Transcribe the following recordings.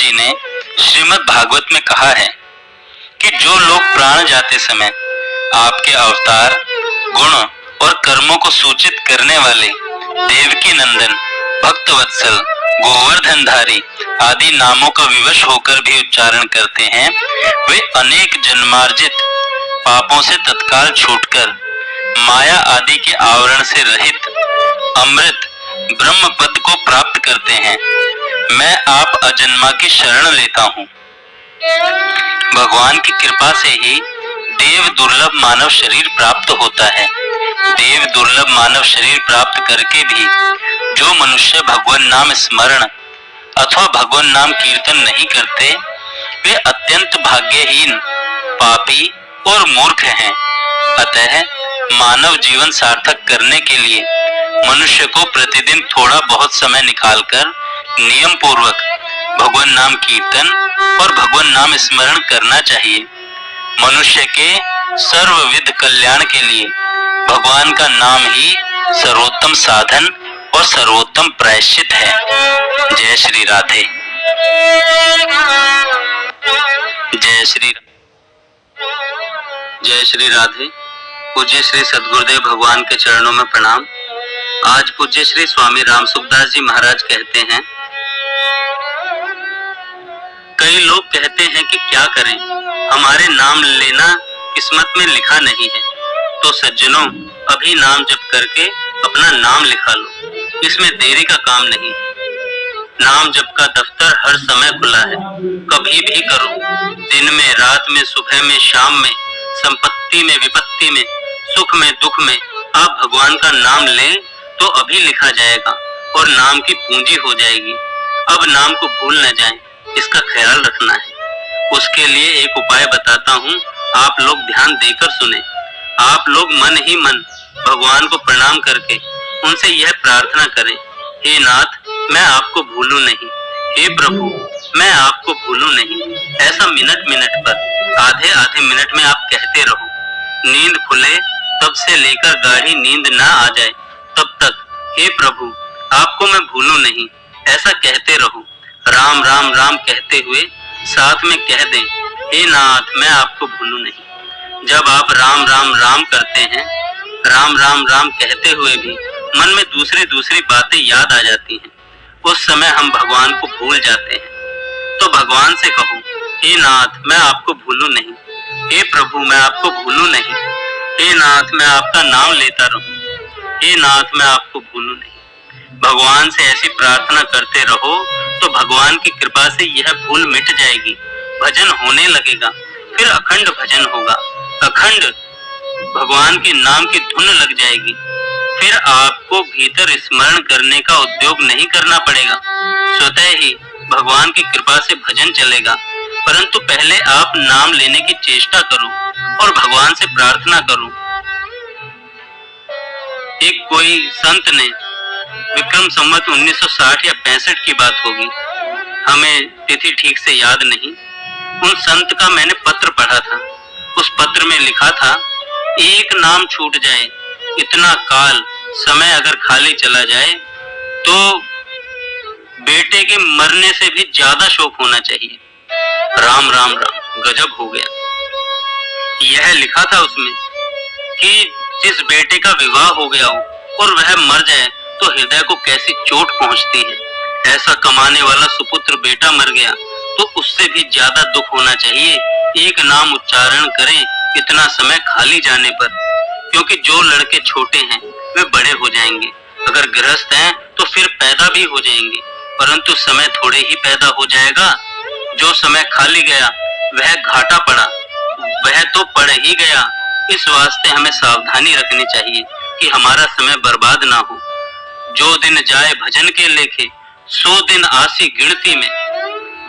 जी ने श्रीमद् भागवत में कहा है कि जो लोग प्राण जाते समय आपके अवतार, गुण और कर्मों को सूचित करने वाले देवकी नंदन, भक्तवत्सल, गोवर्धनधारी आदि नामों का विवश होकर भी उच्चारण करते हैं, वे अनेक जन्मार्जित पापों से तत्काल छूटकर माया आदि के आवरण से रहित अमृत ब्रह्म पद को प्राप्त करते हैं। मैं आप अजन्मा की शरण लेता हूँ। भगवान की कृपा से ही देव दुर्लभ मानव शरीर प्राप्त होता है। देव दुर्लभ मानव शरीर प्राप्त करके भी जो मनुष्य भगवान नाम स्मरण अथवा भगवान नाम कीर्तन नहीं करते, वे अत्यंत भाग्यहीन, पापी और मूर्ख हैं। अतः मानव जीवन सार्थक करने के लिए मनुष्य को प्रतिदिन थोड़ा बहुत समय निकालकर नियम पूर्वक भगवान नाम कीर्तन और भगवान नाम स्मरण करना चाहिए। मनुष्य के सर्वविध कल्याण के लिए भगवान का नाम ही सर्वोत्तम साधन और सर्वोत्तम प्रायश्चित है। जय श्री राधे। जय श्री राधे। पूज्य श्री सद्गुरुदेव भगवान के चरणों में प्रणाम। आज पूज्य श्री स्वामी राम सुखदास जी महाराज कहते हैं, कई लोग कहते हैं कि क्या करें, हमारे नाम लेना किस्मत में लिखा नहीं है। तो सज्जनों, अभी नाम जप करके अपना नाम लिखा लो, इसमें देरी का काम नहीं है। नाम जप का दफ्तर हर समय खुला है, कभी भी करो। दिन में, रात में, सुबह में, शाम में, संपत्ति में, विपत्ति में, सुख में, दुख में आप भगवान का नाम लें तो अभी लिखा जाएगा और नाम की पूंजी हो जाएगी। अब नाम को भूल न जाएं, इसका ख्याल रखना है। उसके लिए एक उपाय बताता हूँ, आप लोग ध्यान देकर सुने। आप लोग मन ही मन भगवान को प्रणाम करके उनसे यह प्रार्थना करें, हे नाथ, मैं आपको भूलूं नहीं, हे प्रभु, मैं आपको भूलूं नहीं। ऐसा मिनट मिनट पर, आधे आधे मिनट में आप कहते रहो। नींद खुले तब से लेकर गाढ़ी नींद ना आ जाए तब तक, हे प्रभु, आपको मैं भूलूं नहीं, ऐसा कहते रहो। राम राम राम कहते हुए साथ में कह दें, हे नाथ, मैं आपको भूलूं नहीं। जब आप राम राम राम करते हैं, राम राम राम कहते हुए भी मन में दूसरी दूसरी बातें याद आ जाती हैं, उस समय हम भगवान को भूल जाते हैं। तो भगवान से कहो, हे नाथ, मैं आपको भूलूं नहीं, हे प्रभु, मैं आपको भूलूं नहीं, हे नाथ, मैं आपका नाम लेता रहूं, हे नाथ, मैं आपको भूलूं नहीं। भगवान से ऐसी प्रार्थना करते रहो तो भगवान की कृपा से यह भूल मिट जाएगी, भजन होने लगेगा, फिर अखंड भजन होगा, अखंड भगवान के नाम की धुन लग जाएगी। फिर आपको भीतर स्मरण करने का उद्योग नहीं करना पड़ेगा, स्वतः ही भगवान की कृपा से भजन चलेगा। परंतु पहले आप नाम लेने की चेष्टा करो और भगवान से प्रार्थना करो। एक कोई संत ने, विक्रम संवत 1960 या 65 की बात होगी, हमें तिथि ठीक से याद नहीं, उन संत का मैंने पत्र पढ़ा था। उस पत्र में लिखा था, एक नाम छूट जाए, इतना काल समय अगर खाली चला जाए तो बेटे के मरने से भी ज्यादा शोक होना चाहिए। राम राम राम, गजब हो गया। यह लिखा था उसमें कि जिस बेटे का विवाह हो गया हो और वह मर जाए तो हृदय को कैसी चोट पहुंचती है। ऐसा कमाने वाला सुपुत्र बेटा मर गया तो उससे भी ज्यादा दुख होना चाहिए एक नाम उच्चारण करें इतना समय खाली जाने पर, क्योंकि जो लड़के छोटे हैं वे बड़े हो जाएंगे, अगर गृहस्थ हैं तो फिर पैदा भी हो जाएंगे, परंतु समय थोड़े ही पैदा हो जाएगा। जो समय खाली गया वह घाटा पड़ा, वह तो पड़ ही गया। इस वास्ते हमें सावधानी रखनी चाहिए कि हमारा समय बर्बाद ना हो। जो दिन जाए भजन के लेखे, 100 दिन आसी गिनती में,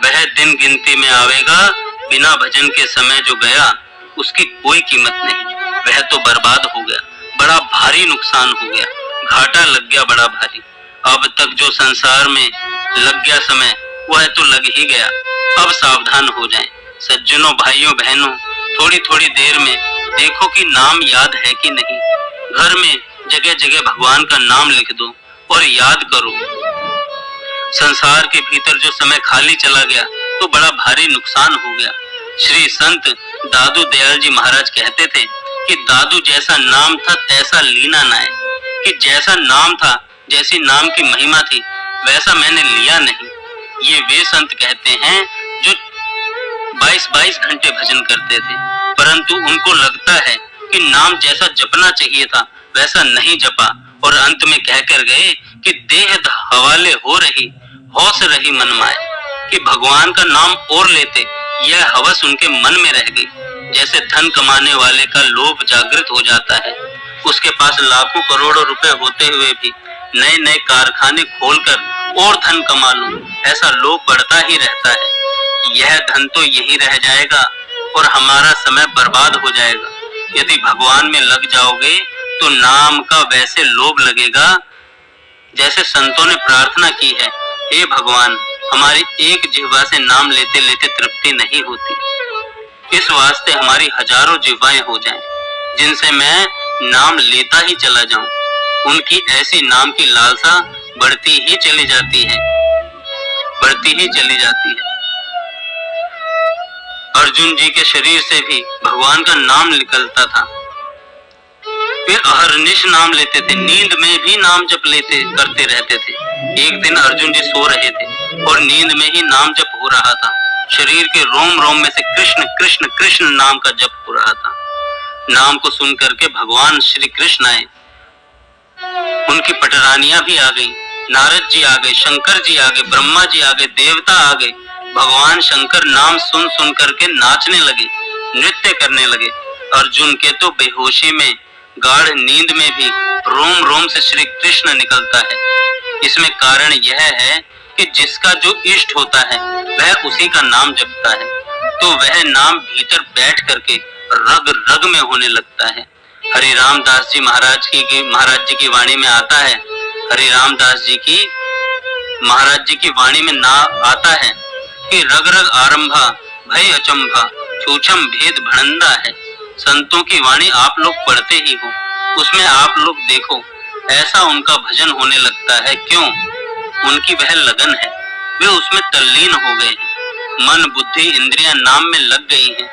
वह दिन गिनती में आवेगा। बिना भजन के समय जो गया उसकी कोई कीमत नहीं, वह तो बर्बाद हो गया, बड़ा भारी नुकसान हो गया, घाटा लग गया बड़ा भारी। अब तक जो संसार में लग गया समय वह तो लग ही गया। अब सावधान हो जाएं। सज्जनों, भाइयों, बहनों, थोड़ी थोड़ी देर में देखो कि नाम याद है कि नहीं। घर में जगह जगह भगवान का नाम लिख दो और याद करो। संसार के भीतर जो समय खाली चला गया तो बड़ा भारी नुकसान हो गया। श्री संत दादू दयाल जी महाराज कहते थे कि दादू जैसा नाम था तैसा लीना ना है, कि जैसा नाम था, जैसी नाम की महिमा थी, वैसा मैंने लिया नहीं। ये वे संत कहते हैं जो 22-22 घंटे भजन करते थे, परंतु उनको लगता है कि नाम जैसा जपना चाहिए था वैसा नहीं जपा, और अंत में कहकर गए कि देह हवाले हो रही, होश रही मन माए, कि भगवान का नाम और लेते, यह हवस उनके मन में रह गई। जैसे धन कमाने वाले का लोभ जागृत हो जाता है, उसके पास लाखों करोड़ों रुपए होते हुए भी नए नए कारखाने खोलकर और धन कमा लूं, ऐसा लोभ बढ़ता ही रहता है। यह धन तो यही रह जाएगा और हमारा समय बर्बाद हो जाएगा। यदि भगवान में लग जाओगे तो नाम का वैसे लोभ लगेगा जैसे संतों ने प्रार्थना की है, हे भगवान, हमारी एक जिह्वा से नाम लेते लेते तृप्ति नहीं होती, इस वास्ते हमारी हजारों जिह्वाएं हो जाएं, जिनसे मैं नाम लेता ही चला जाऊं। उनकी ऐसी नाम की लालसा बढ़ती ही चली जाती है, बढ़ती ही चली जाती है। अर्जुन जी के शरीर से भी भगवान का नाम निकलता था। वे अहरनिश नाम लेते थे, नींद में भी नाम जप लेते करते रहते थे। एक दिन अर्जुन जी सो रहे थे और नींद में ही नाम जप हो रहा था। शरीर के रोम रोम में से कृष्ण कृष्ण कृष्ण नाम का जप हो रहा था। नाम को सुन करके भगवान श्री कृष्ण आए, उनकी पटरानियां भी आ गई, नारद जी आ गए, शंकर जी आ गए, ब्रह्मा जी आ गए, देवता आ गए। भगवान शंकर नाम सुन सुन करके नाचने लगे, नृत्य करने लगे। अर्जुन के तो बेहोशी में, गाढ़ नींद में भी रोम रोम से श्री कृष्ण निकलता है। इसमें कारण यह है कि जिसका जो इष्ट होता है वह उसी का नाम जपता है, तो वह नाम भीतर बैठ करके रग रग में होने लगता है। हरि रामदास जी महाराज जी की वाणी में आता है, हरि रामदास जी की महाराज जी की वाणी में ना आता है कि रग रग आरंभा भय अचंभा छूछम भेद भणंदा है। संतों की वाणी आप लोग पढ़ते ही हो, उसमें आप लोग देखो ऐसा उनका भजन होने लगता है। क्यों? उनकी वह लगन है, वे उसमें तल्लीन हो गए हैं। मन बुद्धि इंद्रियां नाम में लग गई हैं,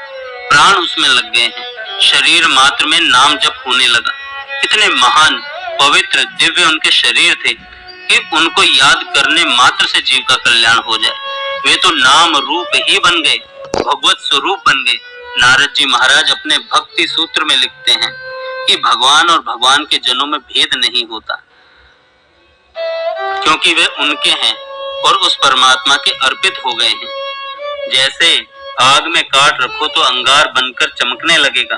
प्राण उसमें लग गए हैं, शरीर मात्र में नाम जप होने लगा। इतने महान पवित्र दिव्य उनके शरीर थे कि उनको याद करने मात्र से जीव का कल्याण हो जाए। वे तो नाम रूप ही बन गए, भगवत स्वरूप बन गए। नारद जी महाराज अपने भक्ति सूत्र में लिखते हैं कि भगवान और भगवान के जनों में भेद नहीं होता, क्योंकि वे उनके हैं और उस परमात्मा के अर्पित हो गए हैं। जैसे आग में काट रखो तो अंगार बनकर चमकने लगेगा,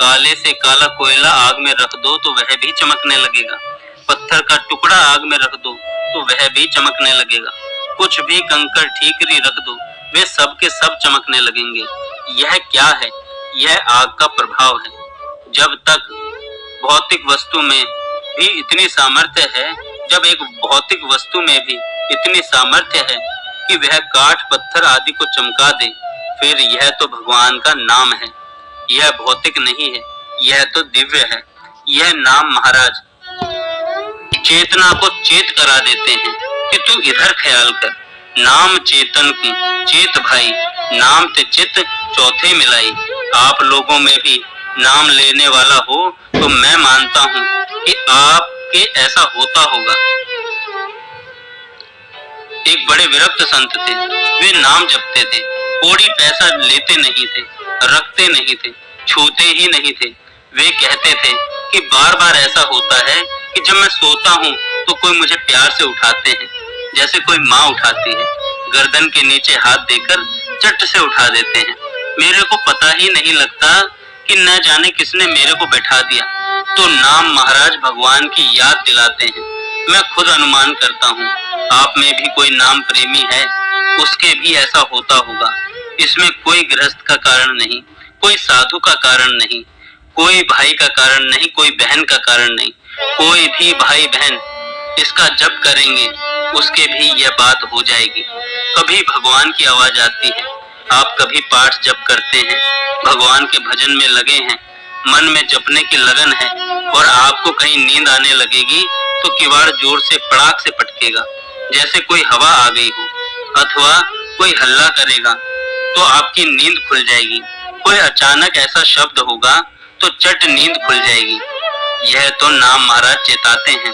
काले से काला कोयला आग में रख दो तो वह भी चमकने लगेगा, पत्थर का टुकड़ा आग में रख दो तो वह भी चमकने लगेगा, कुछ भी कंकड़ ठीकरी रख दो वे सब के सब चमकने लगेंगे। यह क्या है? यह आग का प्रभाव है। जब तक भौतिक वस्तु में भी इतनी सामर्थ्य है, जब एक भौतिक वस्तु में भी इतनी सामर्थ्य है कि वह काठ पत्थर आदि को चमका दे, फिर यह तो भगवान का नाम है। यह भौतिक नहीं है, यह तो दिव्य है। यह नाम महाराज चेतना को चेत करा देते हैं कि तू इधर ख्याल कर। नाम चेतन की चेत भाई, नाम ते चित चौथे मिलाई। आप लोगों में भी नाम लेने वाला हो तो मैं मानता हूँ कि आपके ऐसा होता होगा। एक बड़े विरक्त संत थे, वे नाम जपते थे, कोड़ी पैसा लेते नहीं थे, रखते नहीं थे, छूते ही नहीं थे। वे कहते थे कि बार बार ऐसा होता है कि जब मैं सोता हूँ तो कोई मुझे प्यार से उठाते हैं, जैसे कोई माँ उठाती है, गर्दन के नीचे हाथ देकर चट से उठा देते हैं। मेरे को पता ही नहीं लगता कि न जाने किसने मेरे को बैठा दिया। तो नाम महाराज भगवान की याद दिलाते हैं। मैं खुद अनुमान करता हूँ आप में भी कोई नाम प्रेमी है, उसके भी ऐसा होता होगा। इसमें कोई गृहस्थ का कारण नहीं, कोई साधु का कारण नहीं, कोई भाई का कारण नहीं, कोई बहन का कारण नहीं। कोई भी भाई बहन इसका जप करेंगे उसके भी यह बात हो जाएगी। कभी भगवान की आवाज आती है, आप कभी पाठ जप करते हैं, भगवान के भजन में लगे हैं, मन में जपने की लगन है, और आपको कहीं नींद आने लगेगी तो किवाड़ जोर से पड़ाक से पटकेगा, जैसे कोई हवा आ गई हो, अथवा कोई हल्ला करेगा तो आपकी नींद खुल जाएगी, कोई अचानक ऐसा शब्द होगा तो चट नींद खुल जाएगी। यह तो नाम महाराज चेताते हैं,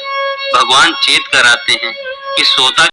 भगवान चेत कराते हैं कि सोता